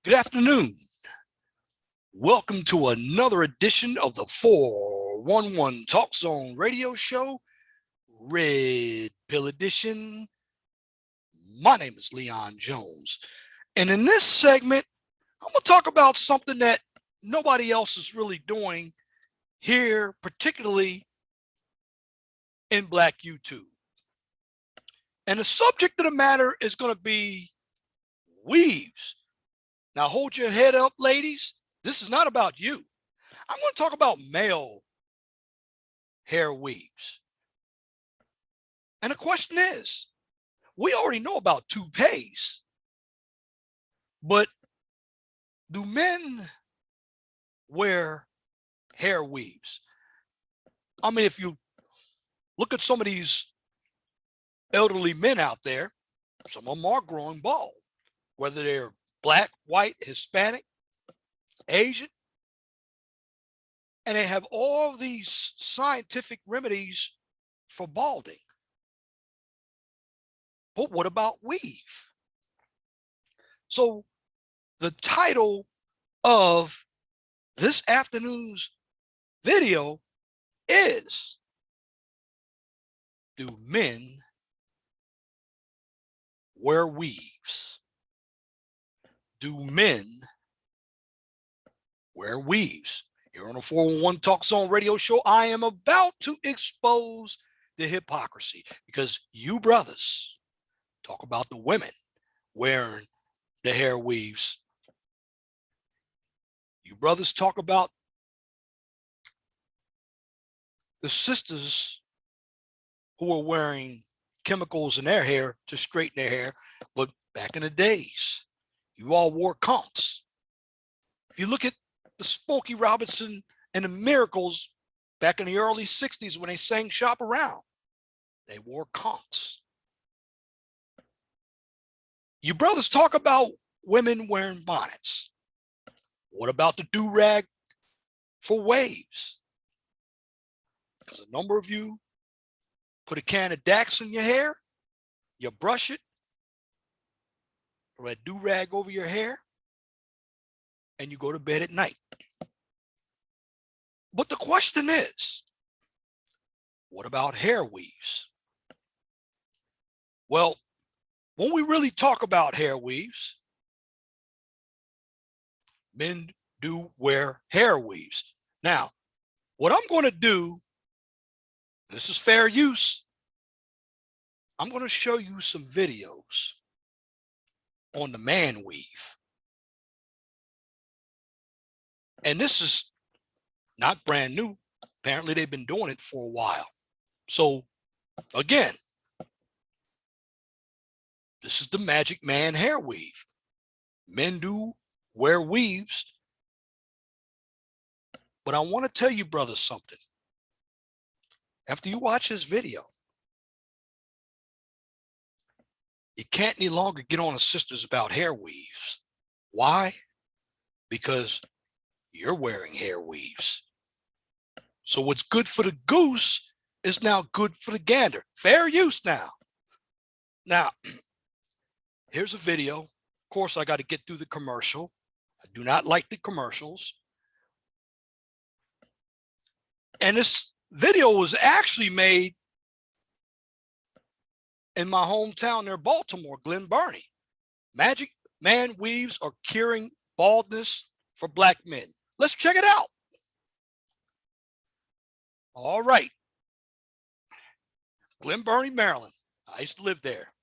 Good afternoon. Welcome to another edition of the 411 Talk Zone radio show, Red Pill Edition. My name is Leon Jones. And in this segment, I'm going to talk about something that nobody else is really doing here, particularly in Black YouTube. And the subject of the matter is going to be weaves. Now, hold your head up, ladies. This is not about you. I'm going to talk about male hair weaves. And the question is, we already know about toupees, but do men wear hair weaves? I mean, if you look at some of these elderly men out there, some of them are growing bald, whether they're black, white, Hispanic, Asian, and they have all these scientific remedies for balding. But what about weave? So the title of this afternoon's video is, do men wear weaves? Do men wear weaves? Here on the 411 Talk Zone radio show, I am about to expose the hypocrisy, because you brothers talk about the women wearing the hair weaves. You brothers talk about the sisters who are wearing chemicals in their hair to straighten their hair. But back in the days, you all wore conchs. If you look at the Smokey Robinson and the Miracles back in the early 60s when they sang Shop Around, they wore conchs. You brothers talk about women wearing bonnets. What about the do-rag for waves? Because a number of you put a can of Dax in your hair, you brush it, or a do-rag over your hair, and you go to bed at night. But the question is, what about hair weaves? Well, when we really talk about hair weaves, men do wear hair weaves. Now, what I'm going to do, this is fair use, I'm going to show you some videos on the man weave. And this is not brand new. Apparently, they've been doing it for a while. So, again, this is the Magic Man hair weave. Men do wear weaves. But I want to tell you, brothers, something. After you watch this video, you can't any longer get on the sisters about hair weaves. Why? Because you're wearing hair weaves. So what's good for the goose is now good for the gander. Fair use now. Now, here's a video. Of course, I got to get through the commercial. I do not like the commercials. And this video was actually made in my hometown near Baltimore, Glen Burnie. Magic Man weaves are curing baldness for black men. Let's check it out. All right. Glen Burnie, Maryland. I used to live there.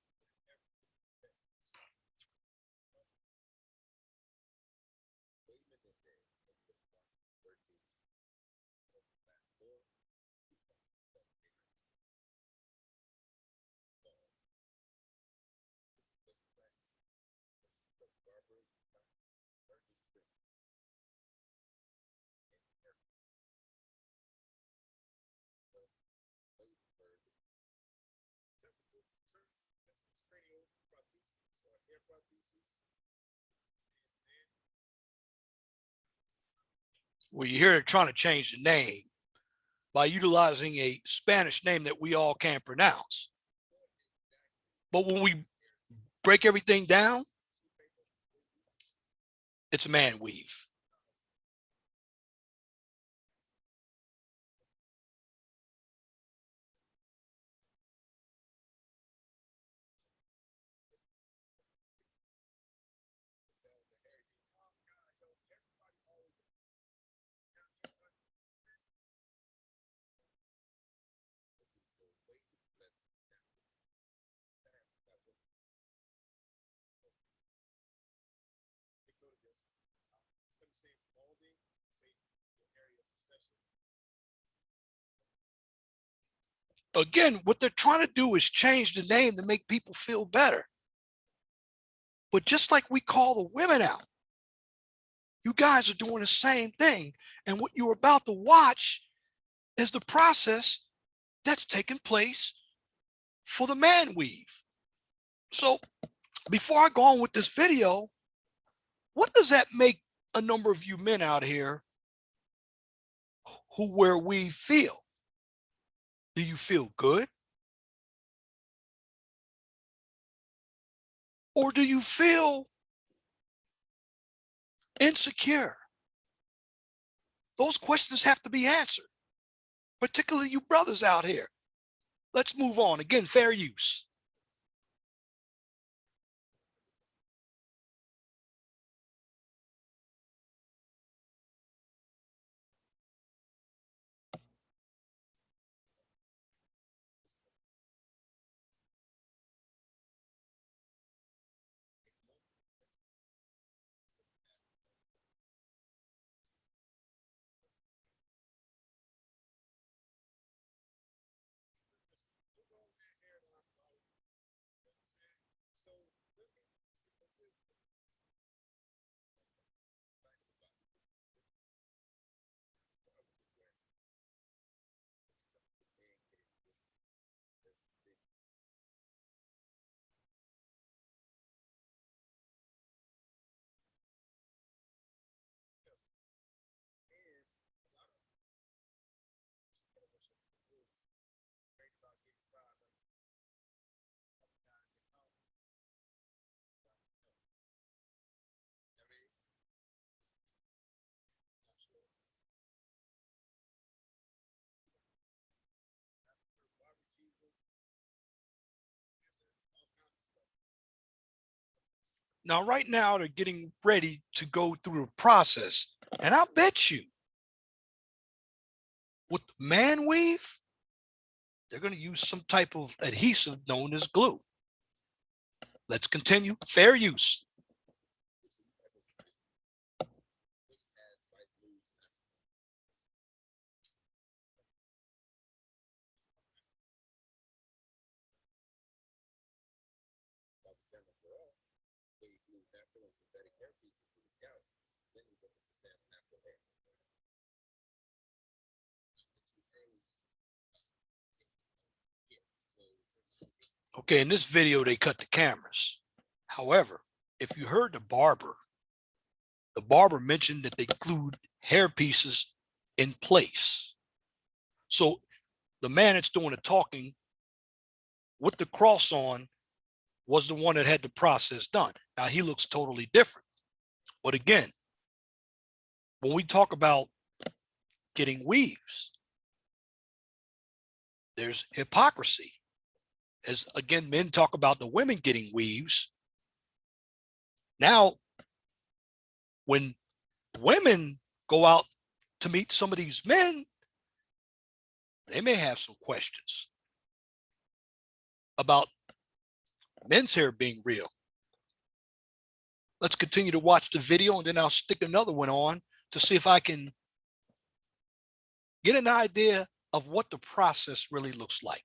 Well, you hear they're trying to change the name by utilizing a Spanish name that we all can't pronounce. But when we break everything down, It's a man weave. Again, what they're trying to do is change the name to make people feel better. But just like we call the women out, you guys are doing the same thing. And what you're about to watch is the process that's taking place for the man weave. So before I go on with this video, what does that make a number of you men out here who wear weave feel? Do you feel good? Or do you feel insecure? Those questions have to be answered, particularly you brothers out here. Let's move on. Again, fair use. Now, right now, they're getting ready to go through the process. And I'll bet you with man weave, they're going to use some type of adhesive known as glue. Let's continue. Fair use. Okay, in this video, they cut the cameras. However, if you heard the barber mentioned that they glued hair pieces in place. So the man that's doing the talking with the cross on was the one that had the process done. Now he looks totally different. But again, when we talk about getting weaves, there's hypocrisy. As again, men talk about the women getting weaves. Now, when women go out to meet some of these men, they may have some questions about men's hair being real. Let's continue to watch the video, and then I'll stick another one on to see if I can get an idea of what the process really looks like.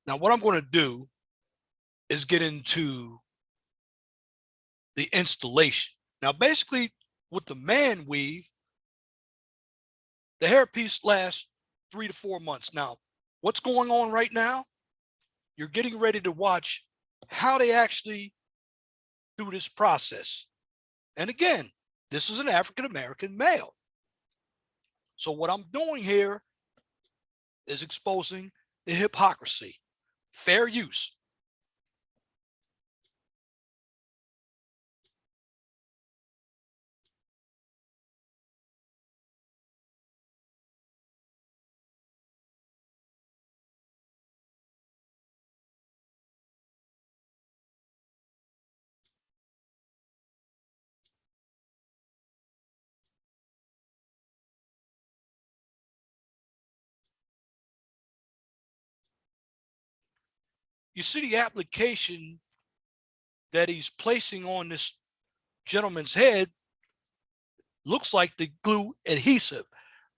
Now, what I'm going to do is get into the installation. Now, basically, with the man weave, the hairpiece lasts 3 to 4 months. Now, what's going on right now? You're getting ready to watch how they actually do this process. And again, this is an African American male. So what I'm doing here is exposing the hypocrisy. Fair use. You see the application that he's placing on this gentleman's head looks like the glue adhesive.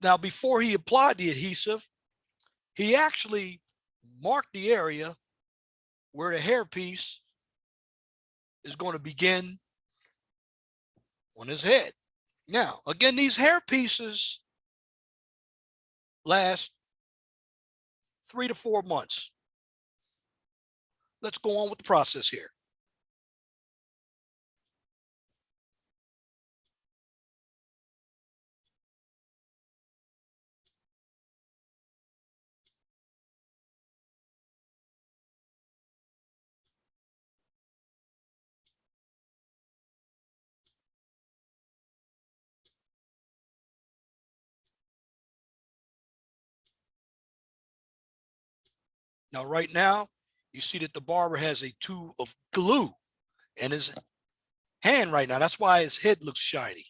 Now, before he applied the adhesive, he actually marked the area where the hairpiece is going to begin on his head. Now, again, these hair pieces last 3 to 4 months. Let's go on with the process here. Now, right now, you see that the barber has a tube of glue in his hand right now. That's why his head looks shiny.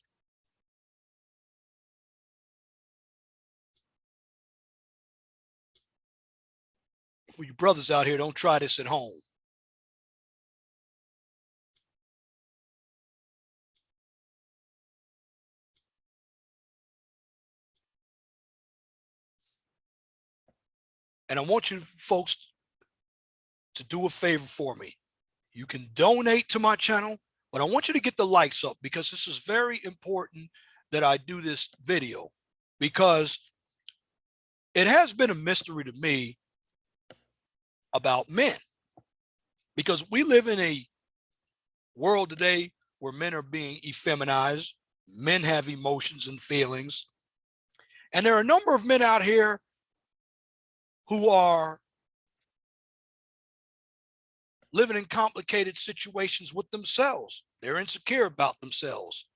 For you brothers out here, don't try this at home. And I want you folks to do a favor for me. You can donate to my channel, but I want you to get the likes up because this is very important that I do this video, because it has been a mystery to me about men, because we live in a world today where men are being effeminized. Men have emotions and feelings. And there are a number of men out here who are living in complicated situations with themselves. They're insecure about themselves.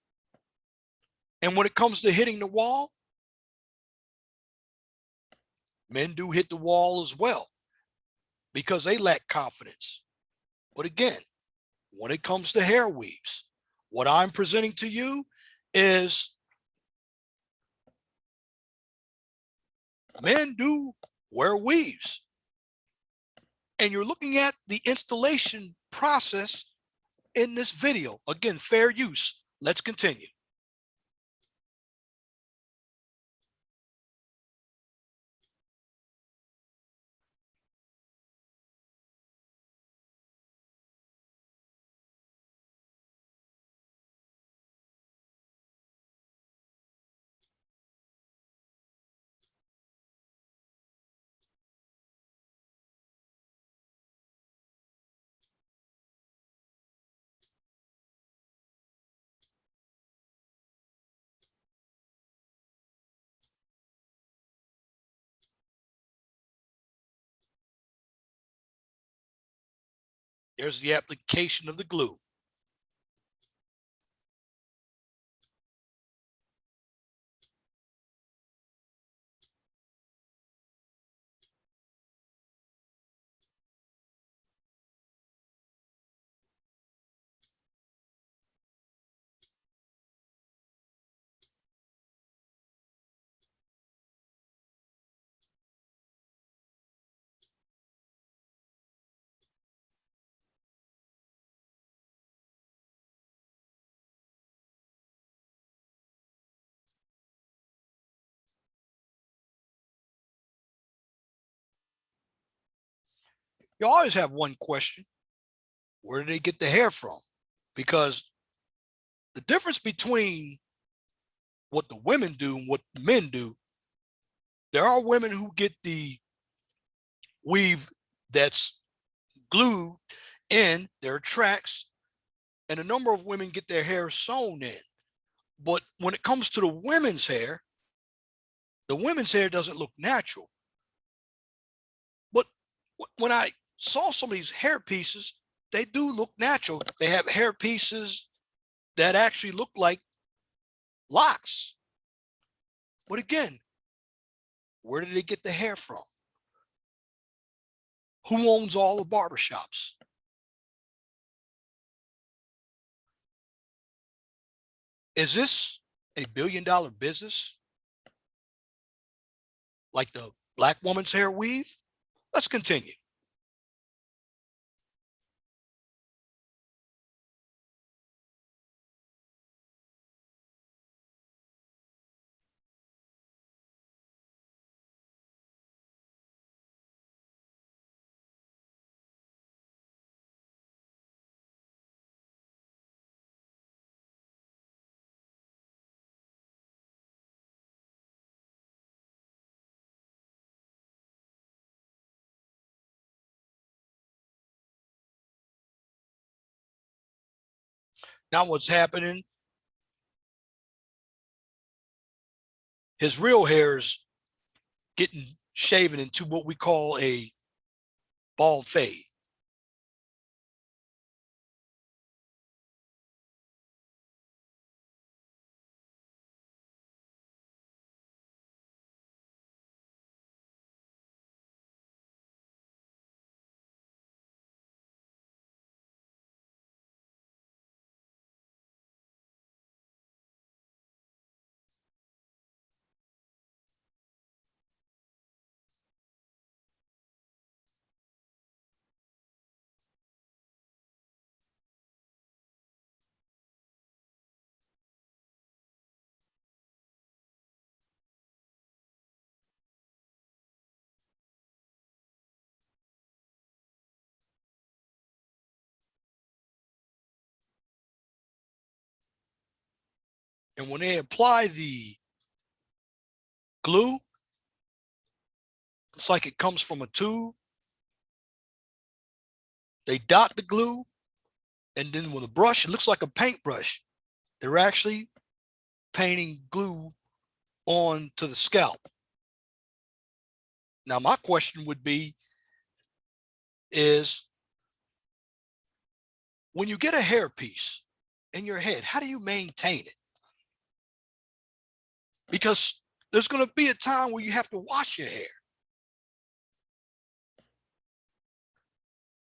And when it comes to hitting the wall, men do hit the wall as well because they lack confidence. But again, when it comes to hair weaves, what I'm presenting to you is men do wear weaves. And you're looking at the installation process in this video. Again, fair use. Let's continue. There's the application of the glue. You always have one question: where did they get the hair from? Because the difference between what the women do and what the men do, there are women who get the weave that's glued in their tracks, and a number of women get their hair sewn in. But when it comes to the women's hair doesn't look natural. But when I saw some of these hair pieces, they do look natural. They have hair pieces that actually look like locks. But again, where did they get the hair from? Who owns all the barbershops? Is this a billion-dollar business like the black woman's hair weave? Let's continue. Now what's happening? His real hair is getting shaven into what we call a bald fade. And when they apply the glue, it's like it comes from a tube. They dot the glue, and then with a brush, it looks like a paintbrush. They're actually painting glue onto the scalp. Now, my question would be is when you get a hairpiece in your head, how do you maintain it? Because there's going to be a time where you have to wash your hair.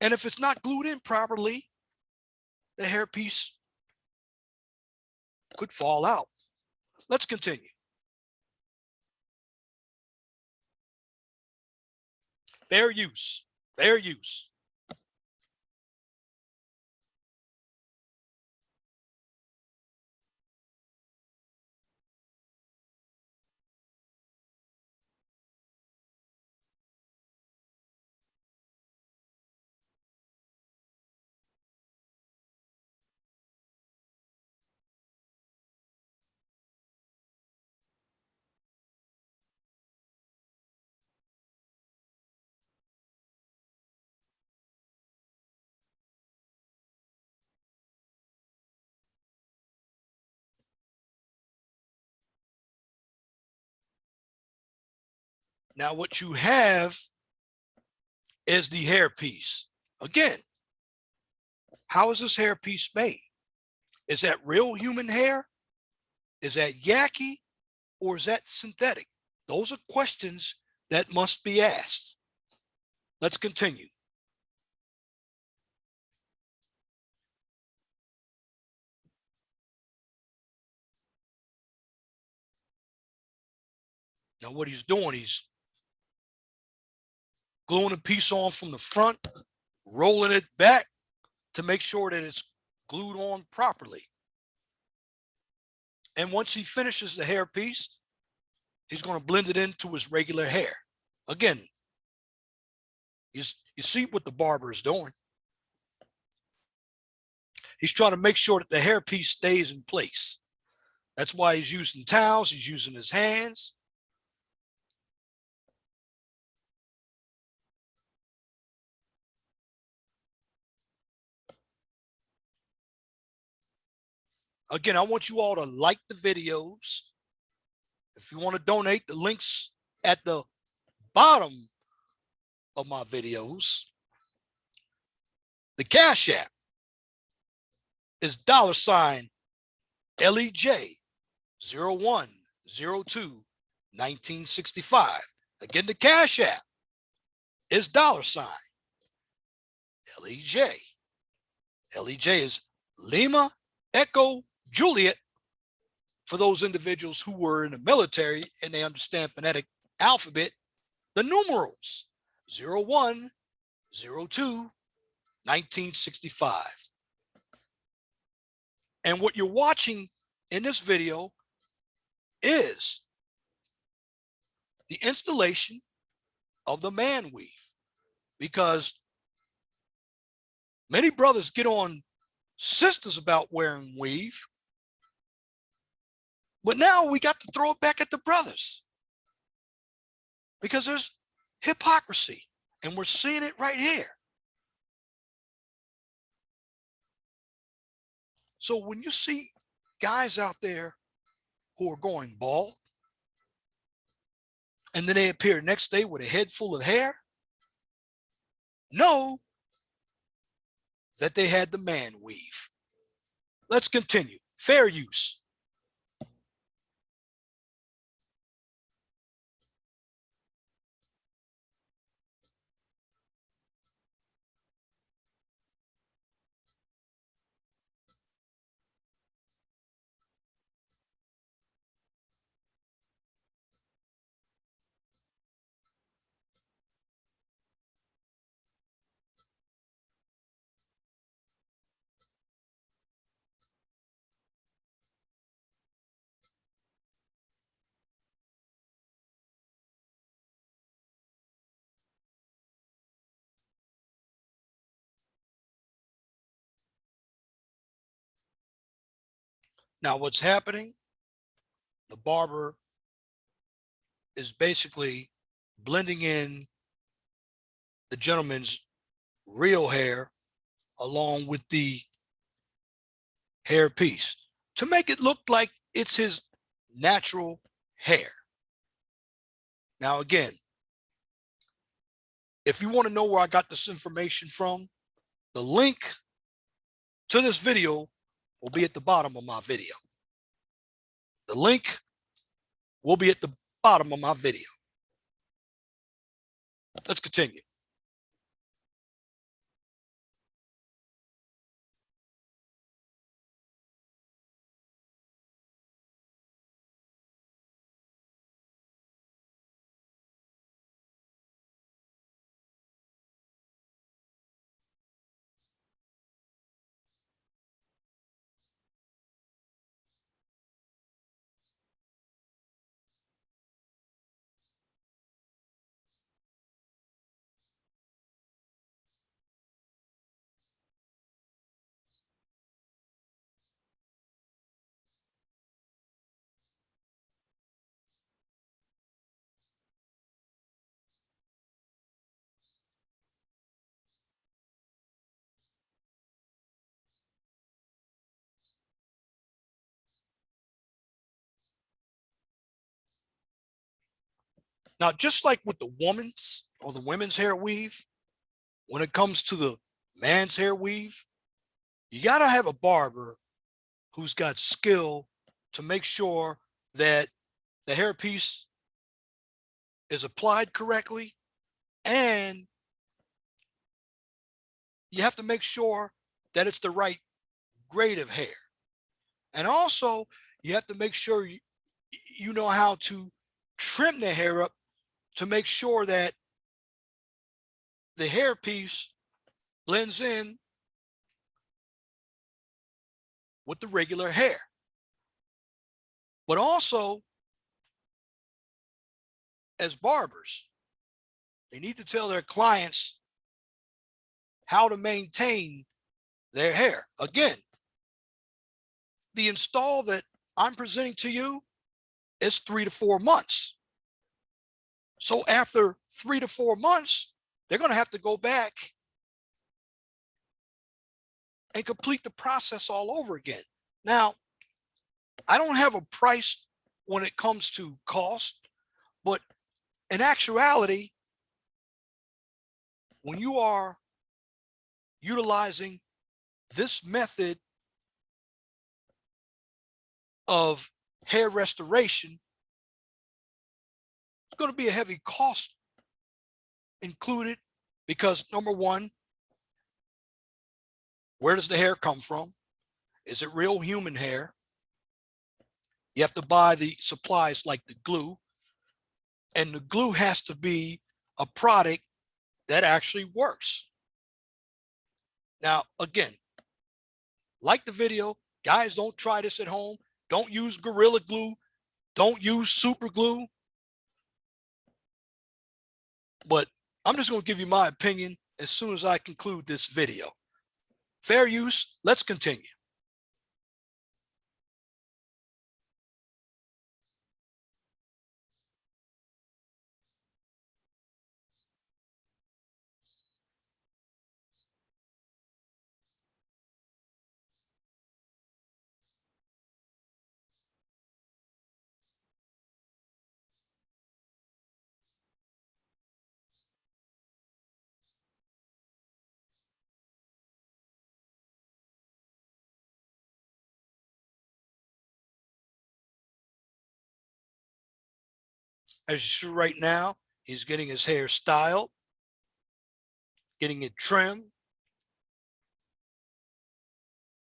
And if it's not glued in properly, the hairpiece could fall out. Let's continue. Fair use. Fair use. Now, what you have is the hairpiece. Again, how is this hairpiece made? Is that real human hair? Is that yaki? Or is that synthetic? Those are questions that must be asked. Let's continue. Now, what he's doing, he's gluing a piece on from the front, rolling it back to make sure that it's glued on properly. And once he finishes the hair piece, he's going to blend it into his regular hair. Again, You see what the barber is doing. He's trying to make sure that the hairpiece stays in place. That's why he's using towels. He's using his hands. Again, I want you all to like the videos. If you want to donate, the links at the bottom of my videos. The Cash App is $LEJ 0102 1965. Again, the Cash App is $LEJ. LEJ is Lima Echo Juliet. For those individuals who were in the military and they understand phonetic alphabet, the numerals 0102 1965. And what you're watching in this video is the installation of the man weave, because many brothers get on sisters about wearing weave, but now we got to throw it back at the brothers because there's hypocrisy, and we're seeing it right here. So when you see guys out there who are going bald, and then they appear next day with a head full of hair, know that they had the man weave. Let's continue. Fair use. Now, what's happening? The barber is basically blending in the gentleman's real hair along with the hair piece to make it look like it's his natural hair. Now, again, if you want to know where I got this information from, the link to this video will be at the bottom of my video. The link will be at the bottom of my video. Let's continue. Now, just like with the woman's or the women's hair weave, when it comes to the man's hair weave, you got to have a barber who's got skill to make sure that the hairpiece is applied correctly, and you have to make sure that it's the right grade of hair. And also, you have to make sure you know how to trim the hair up to make sure that the hairpiece blends in with the regular hair. But also, as barbers, they need to tell their clients how to maintain their hair. Again, the install that I'm presenting to you is 3 to 4 months. So after 3 to 4 months, they're going to have to go back and complete the process all over again. Now, I don't have a price when it comes to cost, but in actuality, when you are utilizing this method of hair restoration, it's going to be a heavy cost included because number one, where does the hair come from? Is it real human hair? You have to buy the supplies like the glue, and the glue has to be a product that actually works. Now, again, like the video, guys, don't try this at home. Don't use Gorilla Glue. Don't use super glue. But I'm just going to give you my opinion as soon as I conclude this video. Fair use, let's continue. As you see right now, he's getting his hair styled, getting it trimmed,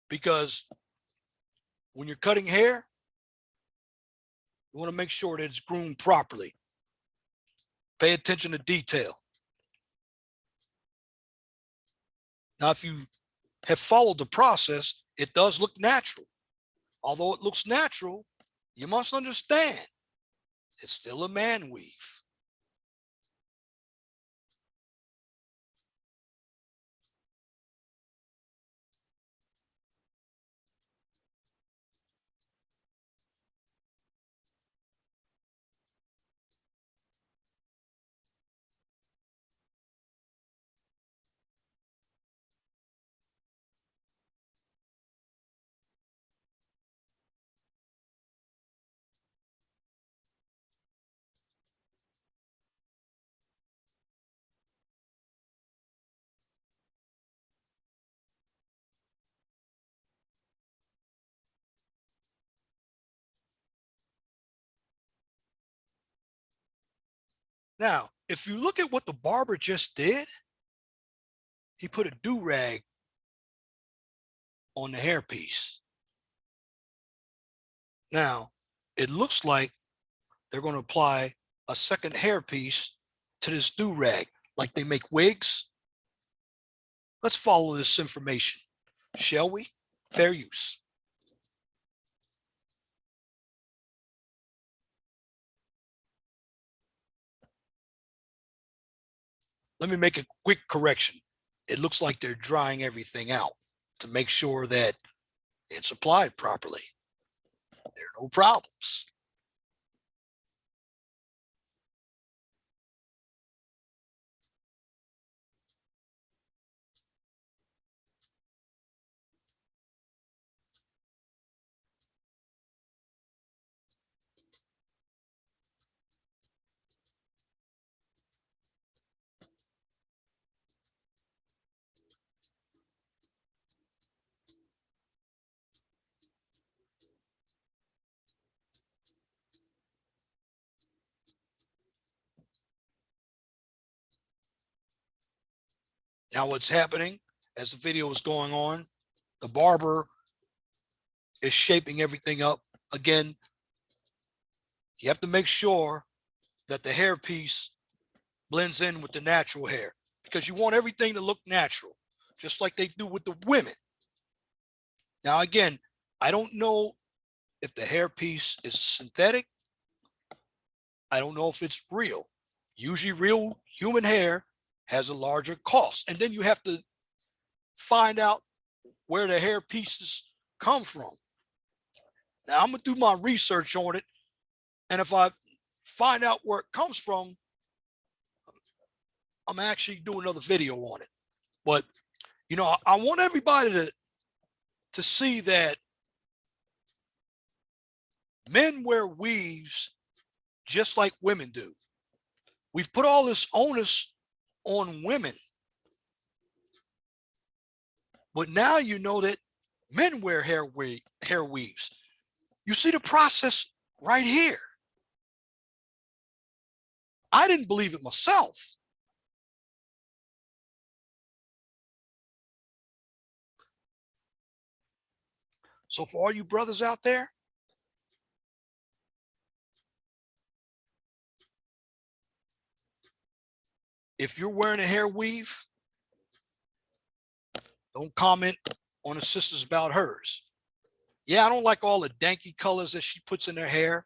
because when you're cutting hair, you want to make sure that it's groomed properly. Pay attention to detail. Now, if you have followed the process, it does look natural. Although it looks natural, you must understand it's still a man weave. Now, if you look at what the barber just did, he put a do-rag on the hairpiece. Now, it looks like they're going to apply a second hairpiece to this do-rag, like they make wigs. Let's follow this information, shall we? Fair use. Let me make a quick correction. It looks like they're drying everything out to make sure that it's applied properly. There are no problems. Now, what's happening as the video is going on, the barber is shaping everything up. Again, you have to make sure that the hairpiece blends in with the natural hair because you want everything to look natural, just like they do with the women. Now, again, I don't know if the hairpiece is synthetic. I don't know if it's real. Usually real human hair has a larger cost. And then you have to find out where the hair pieces come from. Now I'm gonna do my research on it, and if I find out where it comes from, I'm actually doing another video on it. But I want everybody to see that men wear weaves just like women do. We've put all this onus on women, but now you know that men wear hair weaves. You see the process right here. I didn't believe it myself. So for all you brothers out there, if you're wearing a hair weave, don't comment on the sisters about hers. Yeah, I don't like all the danky colors that she puts in her hair.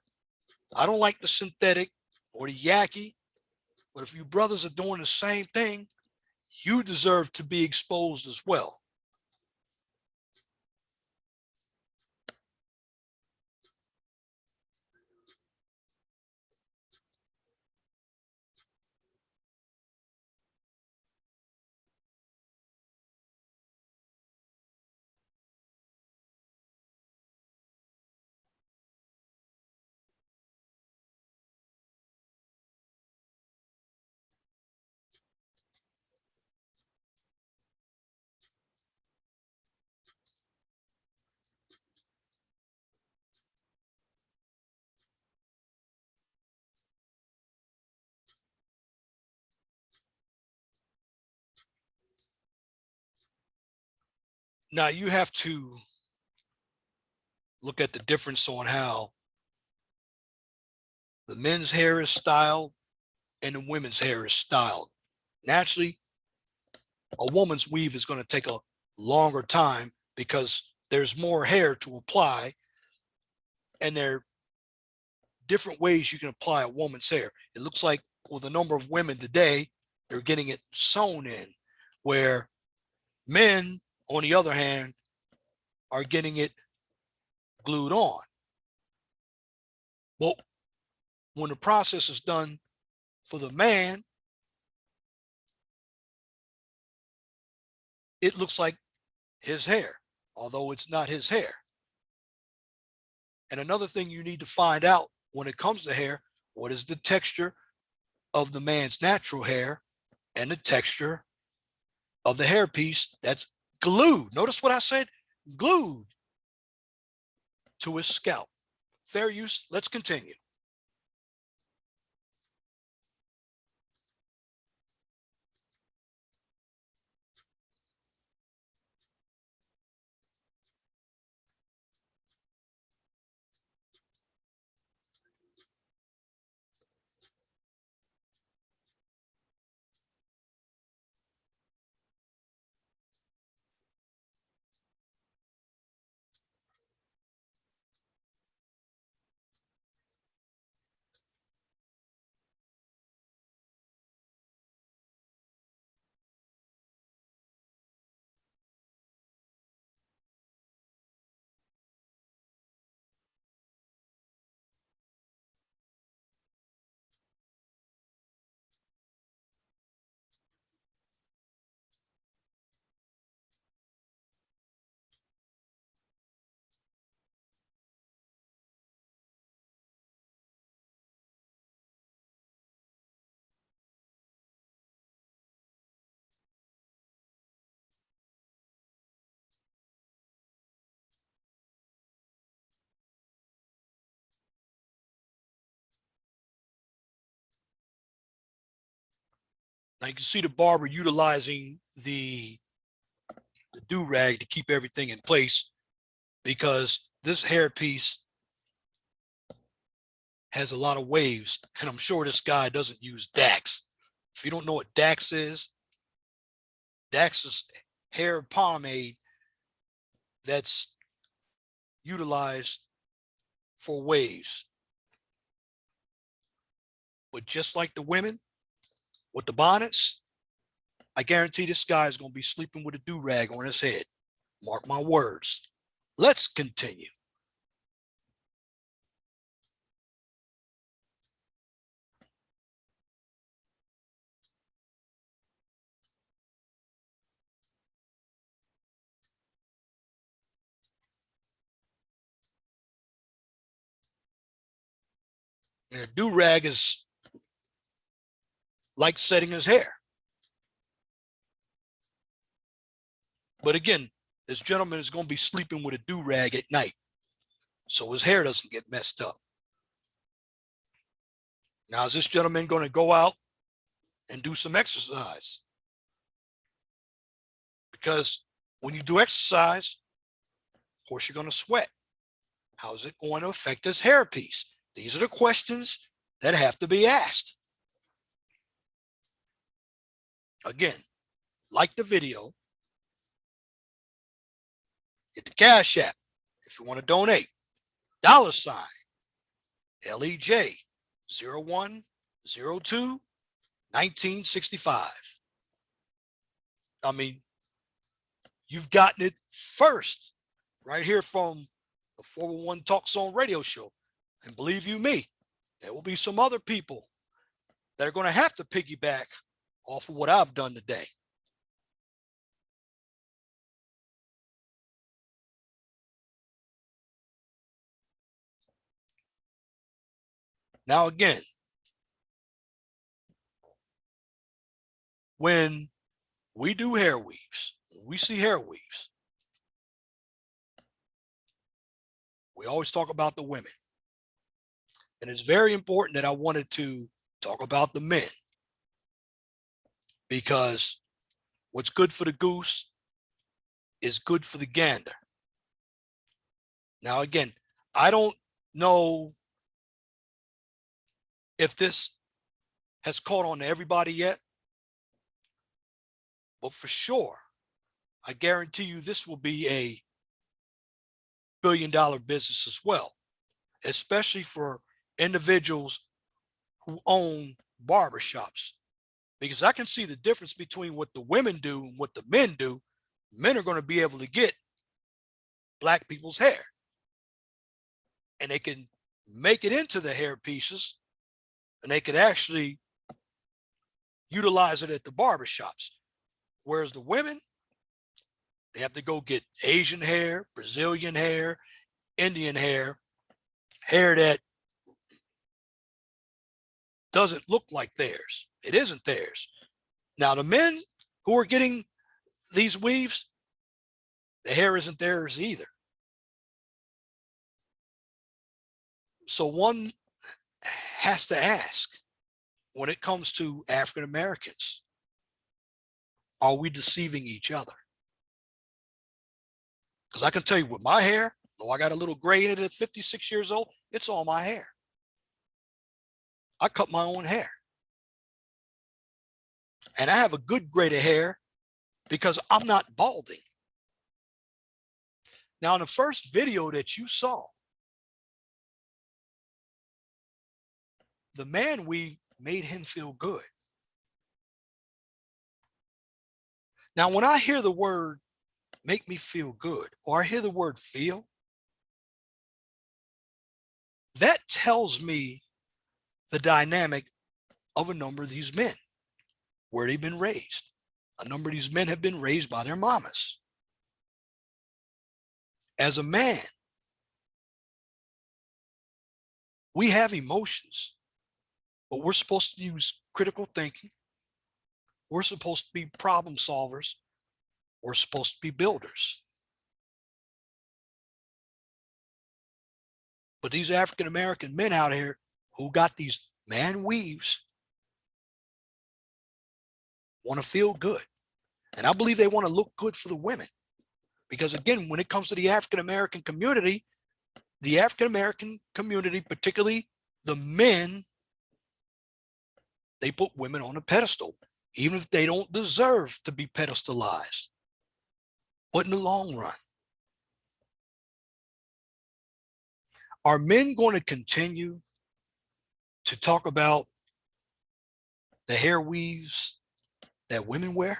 I don't like the synthetic or the yaki. But if you brothers are doing the same thing, you deserve to be exposed as well. Now you have to look at the difference on how the men's hair is styled and the women's hair is styled. Naturally, a woman's weave is going to take a longer time because there's more hair to apply, and there are different ways you can apply a woman's hair. It looks like with a number of women today, they're getting it sewn in, where men, on the other hand, are getting it glued on. Well, when the process is done for the man, it looks like his hair, although it's not his hair. And another thing you need to find out when it comes to hair, what is the texture of the man's natural hair and the texture of the hairpiece that's glued. Notice what I said? Glued to his scalp. Fair use. Let's continue. Now you can see the barber utilizing the do-rag to keep everything in place, because this hairpiece has a lot of waves, and I'm sure this guy doesn't use Dax. If you don't know what Dax is hair pomade that's utilized for waves. But just like the women with the bonnets, I guarantee this guy is going to be sleeping with a do-rag on his head. Mark my words. Let's continue. And a do-rag is like setting his hair. But again, this gentleman is going to be sleeping with a do-rag at night, so his hair doesn't get messed up. Now, is this gentleman going to go out and do some exercise? Because when you do exercise, of course, you're going to sweat. How is it going to affect his hairpiece? These are the questions that have to be asked. Again, like the video, hit the Cash App if you want to donate. $ LEJ 0102 1965. I mean, you've gotten it first right here from the 411 Talk Zone radio show. And believe you me, there will be some other people that are going to have to piggyback off of what I've done today. Now, again, when we do hair weaves, we see hair weaves, we always talk about the women. And it's very important that I wanted to talk about the men, because what's good for the goose is good for the gander. Now, again, I don't know if this has caught on to everybody yet, but for sure, I guarantee you this will be a billion-dollar business as well, especially for individuals who own barbershops. Because I can see the difference between what the women do and what the men do. Men are going to be able to get black people's hair, and they can make it into the hair pieces, and they could actually utilize it at the barbershops. Whereas the women, they have to go get Asian hair, Brazilian hair, Indian hair, hair that doesn't look like theirs. It isn't theirs. Now, the men who are getting these weaves, the hair isn't theirs either. So one has to ask, when it comes to African Americans, are we deceiving each other? Because I can tell you with my hair, though I got a little gray in it at 56 years old, it's all my hair. I cut my own hair. And I have a good grade of hair because I'm not balding. Now, in the first video that you saw, the man weave made him feel good. Now, when I hear the word make me feel good, or I hear the word feel, that tells me the dynamic of a number of these men, where they've been raised. A number of these men have been raised by their mamas. As a man, we have emotions, but we're supposed to use critical thinking. We're supposed to be problem solvers. We're supposed to be builders. But these African American men out here who got these man weaves want to feel good. And I believe they want to look good for the women. Because again, when it comes to the African American community, particularly the men, they put women on a pedestal, even if they don't deserve to be pedestalized. But in the long run, are men going to continue to talk about the hair weaves that women wear?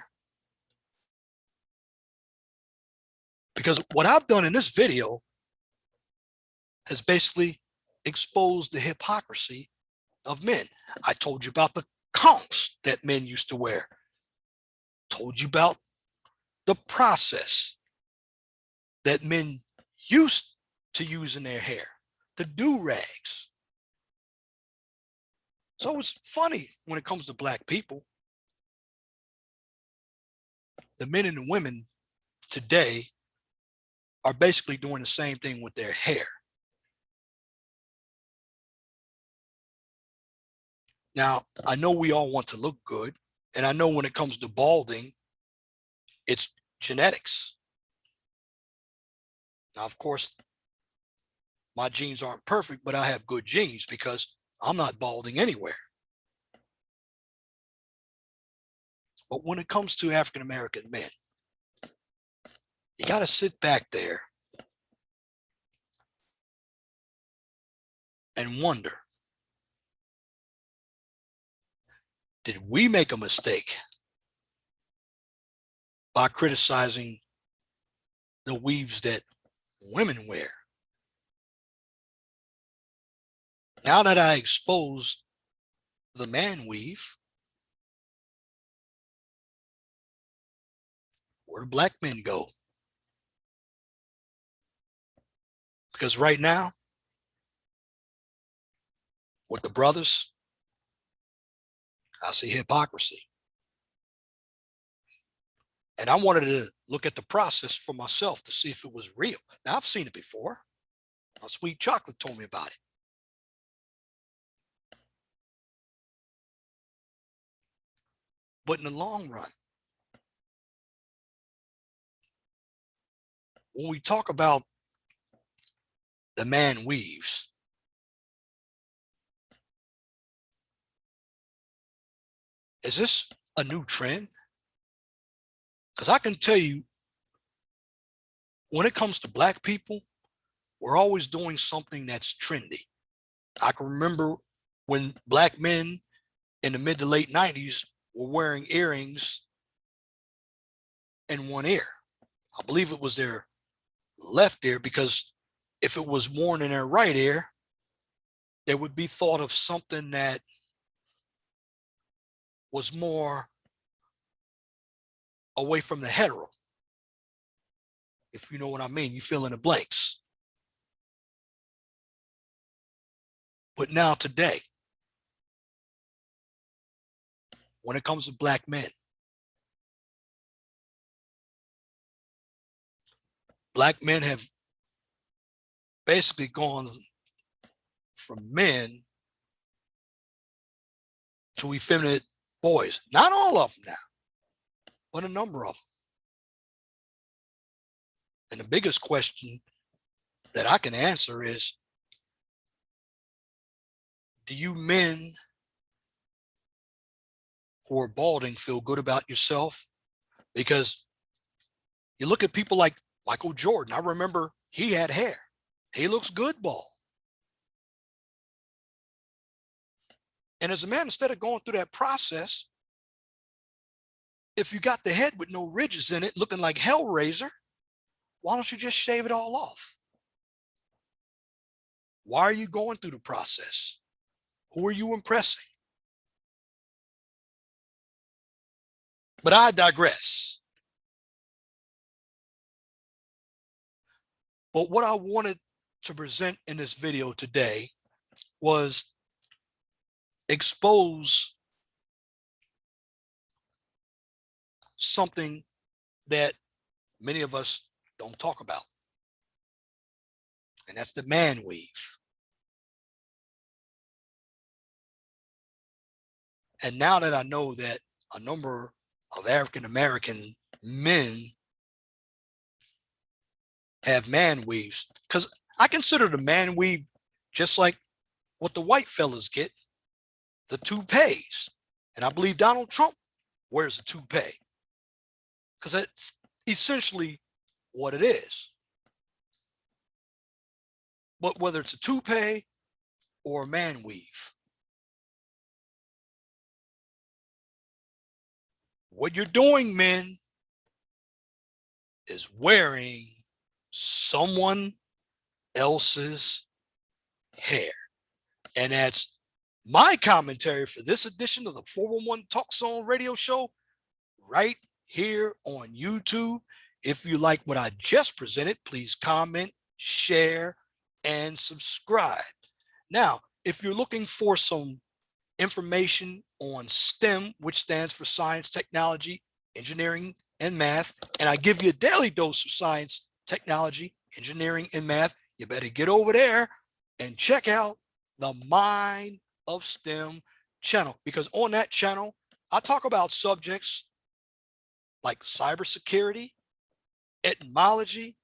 Because what I've done in this video has basically exposed the hypocrisy of men. I told you about the conchs that men used to wear. Told you about the process that men used to use in their hair, the do-rags. So it's funny when it comes to black people. The men and the women today are basically doing the same thing with their hair. Now, I know we all want to look good, and I know when it comes to balding, it's genetics. Now, of course, my genes aren't perfect, but I have good genes because I'm not balding anywhere. But when it comes to African American men, you got to sit back there and wonder, did we make a mistake by criticizing the weaves that women wear? Now that I expose the man weave, where do black men go? Because right now, with the brothers, I see hypocrisy. And I wanted to look at the process for myself to see if it was real. Now, I've seen it before. Sweet Chocolate told me about it. But in the long run, when we talk about the man weaves, is this a new trend? Because I can tell you, when it comes to black people, we're always doing something that's trendy. I can remember when black men in the mid to late 90s were wearing earrings in one ear. I believe it was their left ear, because if it was worn in their right ear, there would be thought of something that was more away from the hetero. If you know what I mean, you fill in the blanks. But now today, when it comes to black men, black men have basically gone from men to effeminate boys. Not all of them now, but a number of them. And the biggest question that I can answer is, do you men who are balding feel good about yourself? Because you look at people like Michael Jordan. I remember he had hair. He looks good bald. And as a man, instead of going through that process, if you got the head with no ridges in it, looking like Hellraiser, why don't you just shave it all off? Why are you going through the process? Who are you impressing? But I digress. But what I wanted to present in this video today was expose something that many of us don't talk about. And that's the man weave. And now that I know that a number of African American men have man weaves, because I consider the man weave just like what the white fellas get, the toupees. And I believe Donald Trump wears a toupee, because that's essentially what it is. But whether it's a toupee or a man weave, What you're doing, men, is wearing someone else's hair. And that's my commentary for this edition of the 411 Talk Zone Radio Show right here on YouTube. If you like what I just presented, please comment, share, and subscribe. Now, if you're looking for some information on STEM, which stands for science, technology, engineering, and math, and I give you a daily dose of science, technology, engineering, and math, you better get over there and check out the Mind of STEM channel, because on that channel, I talk about subjects like cybersecurity, etymology,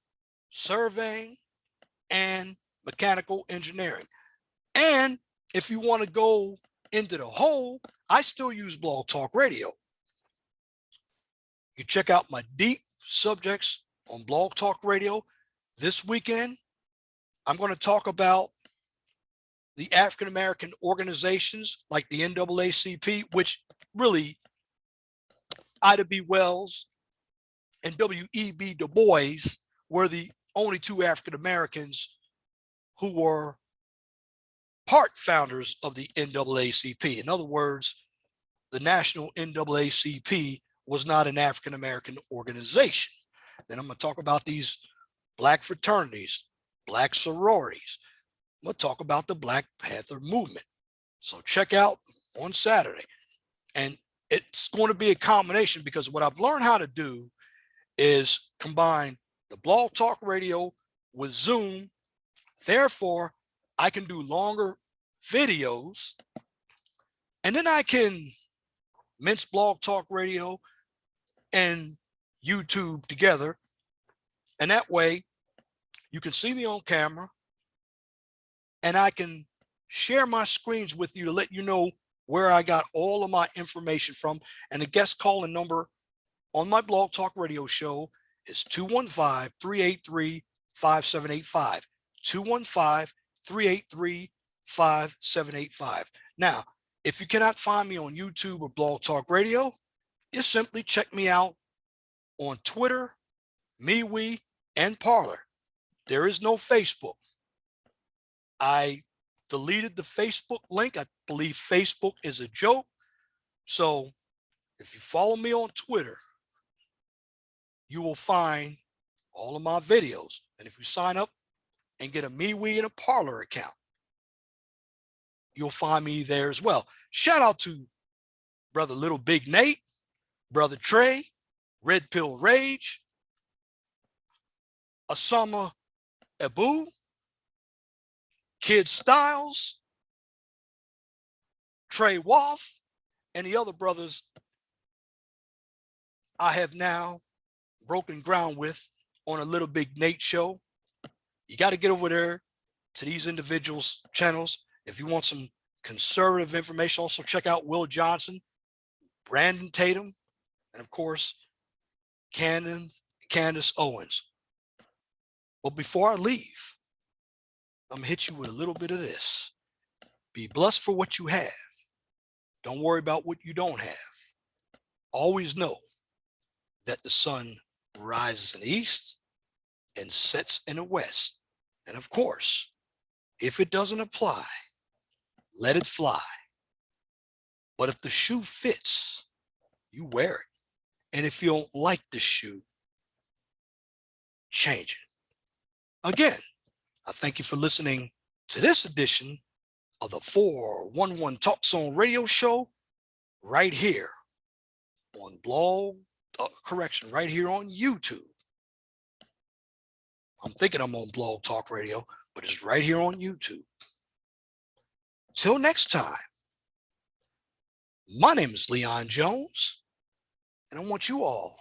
surveying, and mechanical engineering. And if you want to go into the hole, I still use Blog Talk Radio. You check out my deep subjects on Blog Talk Radio. This weekend, I'm going to talk about the African American organizations like the NAACP, which really Ida B. Wells and W.E.B. Du Bois were the only two African Americans who were part founders of the NAACP. In other words, the National NAACP was not an African American organization. Then I'm going to talk about these Black fraternities, Black sororities. I'm going to talk about the Black Panther movement. So check out on Saturday. And it's going to be a combination, because what I've learned how to do is combine the Blog Talk Radio with Zoom. Therefore, I can do longer videos, and then I can mince Blog Talk Radio and YouTube together. And that way you can see me on camera, and I can share my screens with you to let you know where I got all of my information from. And the guest calling number on my Blog Talk Radio show is 215-383-5785. 215-383-5785. Now, if you cannot find me on YouTube or Blog Talk Radio, you simply check me out on Twitter, MeWe, and Parler. There is no Facebook. I deleted the Facebook link. I believe Facebook is a joke. So if you follow me on Twitter, you will find all of my videos. And if you sign up and get a MeWe and a Parler account, you'll find me there as well. Shout out to Brother Little Big Nate, Brother Trey, Red Pill Rage, Osama Abu, Kid Styles, Trey Woff, and the other brothers I have now broken ground with on a Little Big Nate show. You got to get over there to these individuals' channels. If you want some conservative information, also check out Will Johnson, Brandon Tatum, and of course, Candace Owens. But before I leave, I'm going to hit you with a little bit of this. Be blessed for what you have. Don't worry about what you don't have. Always know that the sun rises in the east and sets in the west. And of course, if it doesn't apply, let it fly. But if the shoe fits, you wear it. And if you don't like the shoe, change it. Again, I thank you for listening to this edition of the 411 Talk Zone Radio Show right here on right here on YouTube. I'm thinking I'm on Blog Talk Radio, but it's right here on YouTube. Till next time, my name is Leon Jones, and I want you all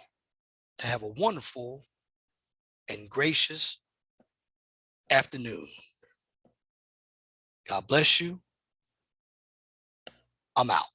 to have a wonderful and gracious afternoon. God bless you. I'm out.